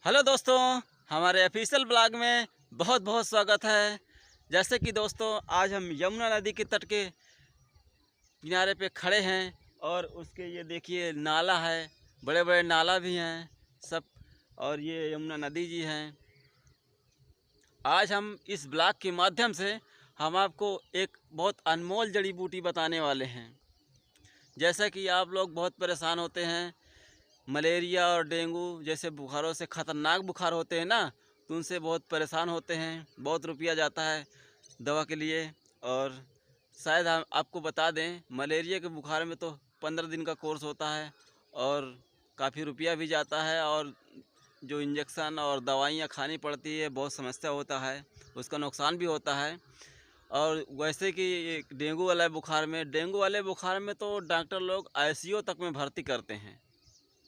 Hello दोस्तों, हमारे official blog में बहुत बहुत स्वागत है। जैसे कि दोस्तों, आज हम यमुना नदी के तट के किनारे पे खड़े हैं और उसके ये देखिए नाला है, बड़े बड़े नाला भी हैं सब, और ये यमुना नदी जी हैं। आज हम इस ब्लॉग के माध्यम से हम आपको एक बहुत अनमोल जड़ी बूटी बताने वाले हैं। जैसा कि आप लोग बहुत परेशान होते हैं मलेरिया और डेंगू जैसे बुखारों से, ख़तरनाक बुखार होते हैं ना, तो उनसे बहुत परेशान होते हैं। बहुत रुपया जाता है दवा के लिए। और शायद हम आपको बता दें, मलेरिया के बुखार में तो 15 दिन का कोर्स होता है और काफ़ी रुपया भी जाता है, और जो इंजेक्शन और दवाइयाँ खानी पड़ती है, बहुत समस्या होता है, उसका नुकसान भी होता है। और वैसे कि डेंगू वाले बुखार में तो डॉक्टर लोग आईसीयू तक में भर्ती करते हैं।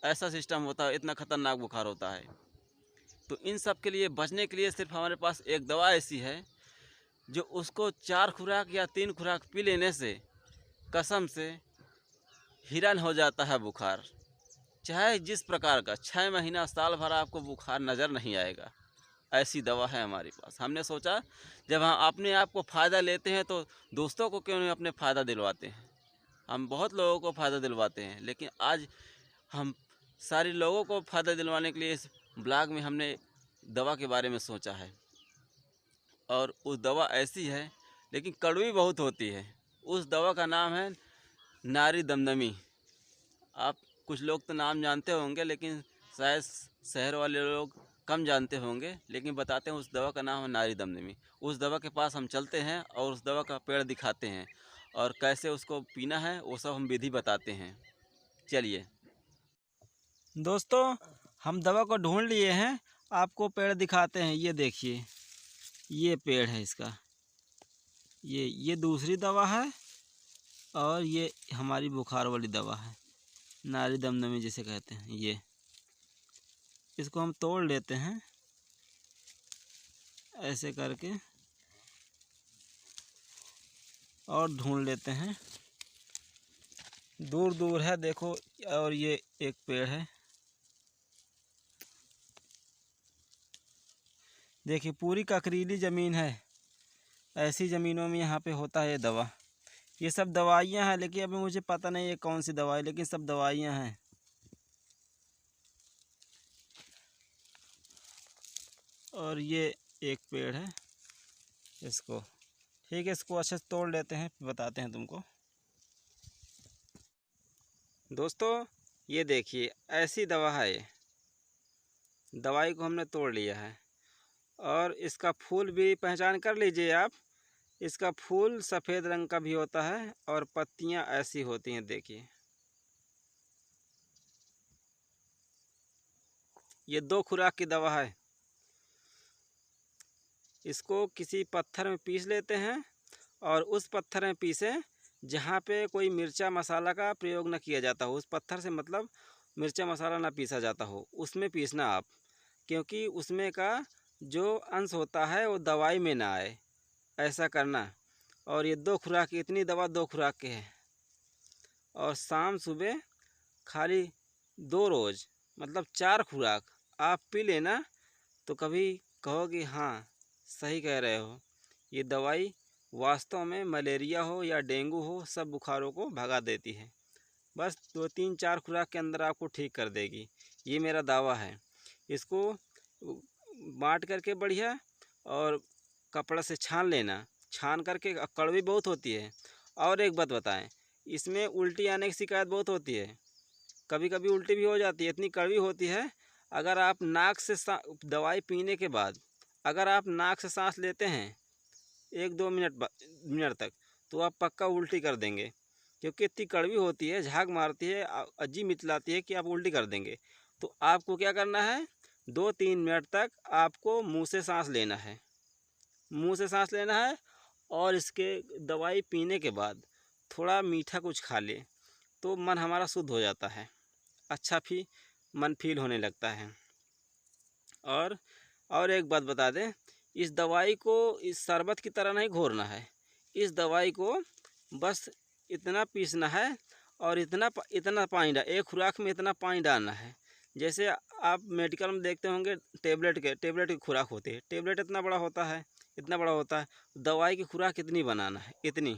ऐसा सिस्टम होता है, इतना ख़तरनाक बुखार होता है। तो इन सब के लिए बचने के लिए सिर्फ हमारे पास एक दवा ऐसी है जो उसको 4 खुराक या 3 खुराक पी लेने से कसम से हिरन हो जाता है बुखार। चाहे जिस प्रकार का 6 महीना साल भर आपको बुखार नज़र नहीं आएगा। ऐसी दवा है हमारे पास। हमने सोचा जब हम अपने आप को फ़ायदा लेते हैं तो दोस्तों को क्यों नहीं अपने फ़ायदा दिलवाते हैं। हम बहुत लोगों को फ़ायदा दिलवाते हैं, लेकिन आज हम सारे लोगों को फ़ायदा दिलवाने के लिए इस ब्लॉग में हमने दवा के बारे में सोचा है। और उस दवा ऐसी है, लेकिन कड़वी बहुत होती है। उस दवा का नाम है नारी दमदमी। आप कुछ लोग तो नाम जानते होंगे, लेकिन शायद शहर वाले लोग कम जानते होंगे। लेकिन बताते हैं, उस दवा का नाम है नारी दमदमी। उस दवा के पास हम चलते हैं और उस दवा का पेड़ दिखाते हैं, और कैसे उसको पीना है वो सब हम विधि बताते हैं। चलिए दोस्तों, हम दवा को ढूंढ लिए हैं, आपको पेड़ दिखाते हैं। ये देखिए, ये पेड़ है इसका। ये दूसरी दवा है, और ये हमारी बुखार वाली दवा है, नारी दमदमी जिसे कहते हैं। ये इसको हम तोड़ लेते हैं ऐसे करके, और ढूंढ लेते हैं। दूर दूर है देखो, और ये एक पेड़ है। देखिए, पूरी ककरीली ज़मीन है। ऐसी ज़मीनों में यहाँ पे होता है ये दवा। ये सब दवाइयाँ हैं, लेकिन अभी मुझे पता नहीं है कौन सी दवाई, लेकिन सब दवाइयाँ हैं। और ये एक पेड़ है, इसको ठीक है, इसको अच्छे से तोड़ लेते हैं, फिर बताते हैं तुमको। दोस्तों, ये देखिए, ऐसी दवा है। ये दवाई को हमने तोड़ लिया है, और इसका फूल भी पहचान कर लीजिए आप। इसका फूल सफ़ेद रंग का भी होता है, और पत्तियां ऐसी होती हैं। देखिए, ये 2 खुराक की दवा है। इसको किसी पत्थर में पीस लेते हैं, और उस पत्थर में पीसें जहाँ पे कोई मिर्चा मसाला का प्रयोग न किया जाता हो। उस पत्थर से मतलब मिर्चा मसाला ना पीसा जाता हो, उसमें पीसना आप, क्योंकि उसमें का जो अंश होता है वो दवाई में ना आए, ऐसा करना। और ये 2 खुराक, इतनी दवा 2 खुराक के है। और शाम सुबह खाली 2 रोज़, मतलब 4 खुराक आप पी लेना, तो कभी कहोगे हाँ, सही कह रहे हो। ये दवाई वास्तव में मलेरिया हो या डेंगू हो, सब बुखारों को भगा देती है। बस 2-3-4 खुराक के अंदर आपको ठीक कर देगी, ये मेरा दावा है। इसको बाँट करके बढ़िया, और कपड़ा से छान लेना। छान करके, कड़वी बहुत होती है। और एक बात बताएं, इसमें उल्टी आने की शिकायत बहुत होती है। कभी कभी उल्टी भी हो जाती है, इतनी कड़वी होती है। अगर आप नाक से दवाई पीने के बाद अगर आप नाक से सांस लेते हैं 1-2 मिनट तक, तो आप पक्का उल्टी कर देंगे, क्योंकि इतनी कड़वी होती है, झाग मारती है, अजीब मितलाती है कि आप उल्टी कर देंगे। तो आपको क्या करना है, 2-3 मिनट तक आपको मुंह से सांस लेना है। मुंह से सांस लेना है, और इसके दवाई पीने के बाद थोड़ा मीठा कुछ खा ले, तो मन हमारा शुद्ध हो जाता है, अच्छा मन फील होने लगता है। और एक बात बता दें, इस दवाई को इस शरबत की तरह नहीं घोरना है। इस दवाई को बस इतना पीसना है, और इतना पानी डाल, 1 खुराक में इतना पानी डालना है जैसे आप मेडिकल में देखते होंगे टेबलेट की खुराक होती है। टेबलेट इतना बड़ा होता है, इतना बड़ा होता है। दवाई की खुराक कितनी बनाना है, इतनी,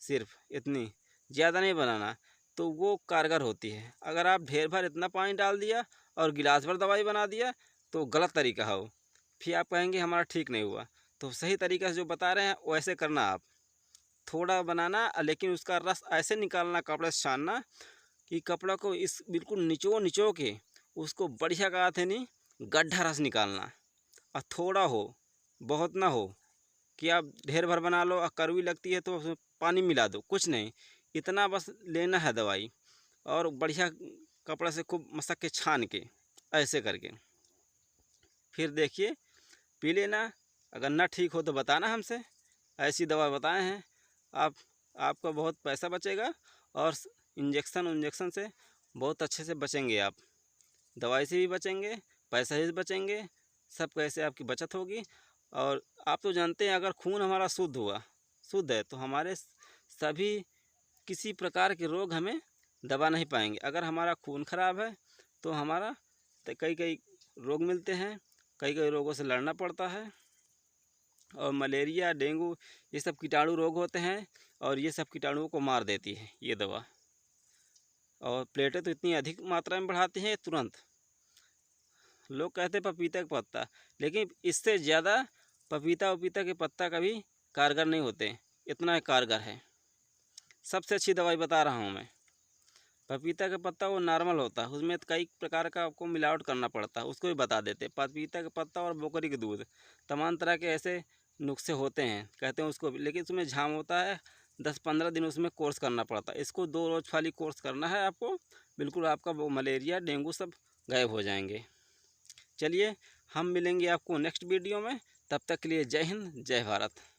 सिर्फ इतनी, ज़्यादा नहीं बनाना, तो वो कारगर होती है। अगर आप ढेर भर इतना पानी डाल दिया और गिलास भर दवाई बना दिया तो गलत तरीका है वो। फिर आप कहेंगे हमारा ठीक नहीं हुआ। तो सही तरीक़े से जो बता रहे हैं वैसे करना आप। थोड़ा बनाना, लेकिन उसका रस ऐसे निकालना, कपड़े से छानना कि कपड़ा को इस बिल्कुल निचो के उसको बढ़िया का थे नहीं, गड्ढा रस निकालना। और थोड़ा हो, बहुत ना हो कि आप ढेर भर बना लो और कड़वी लगती है तो उसमें पानी मिला दो, कुछ नहीं। इतना बस लेना है दवाई और बढ़िया कपड़ा से खूब मसक के छान के ऐसे करके फिर देखिए पी लेना। अगर ना ठीक हो तो बताना हमसे। ऐसी दवा बताए हैं आप, आपका बहुत पैसा बचेगा और इंजेक्शन से बहुत अच्छे से बचेंगे आप। दवाई से भी बचेंगे, पैसा से भी बचेंगे, सब कैसे आपकी बचत होगी। और आप तो जानते हैं अगर खून हमारा शुद्ध है तो हमारे सभी किसी प्रकार के रोग हमें दबा नहीं पाएंगे। अगर हमारा खून खराब है तो हमारा कई रोग मिलते हैं, कई रोगों से लड़ना पड़ता है। और मलेरिया, डेंगू, ये सब कीटाणु रोग होते हैं और ये सब कीटाणुओं को मार देती है ये दवा। और प्लेटें तो इतनी अधिक मात्रा में बढ़ाती हैं तुरंत। लोग कहते हैं पपीता का पत्ता, लेकिन इससे ज़्यादा पपीता के पत्ता कभी कारगर नहीं होते, इतना कारगर है। सबसे अच्छी दवाई बता रहा हूँ मैं। पपीता का पत्ता वो नॉर्मल होता है, उसमें कई प्रकार का आपको मिलावट करना पड़ता है, उसको भी बता देते। पपीता का पत्ता और बकरी के दूध, तमाम तरह के ऐसे नुस्खे होते हैं, कहते हैं उसको भी, लेकिन उसमें झाम होता है। 10-15 दिन उसमें कोर्स करना पड़ता है। इसको 2 रोज़ खाली कोर्स करना है आपको, बिल्कुल आपका वो मलेरिया, डेंगू सब गायब हो जाएंगे। चलिए हम मिलेंगे आपको नेक्स्ट वीडियो में, तब तक के लिए जय हिंद, जय भारत।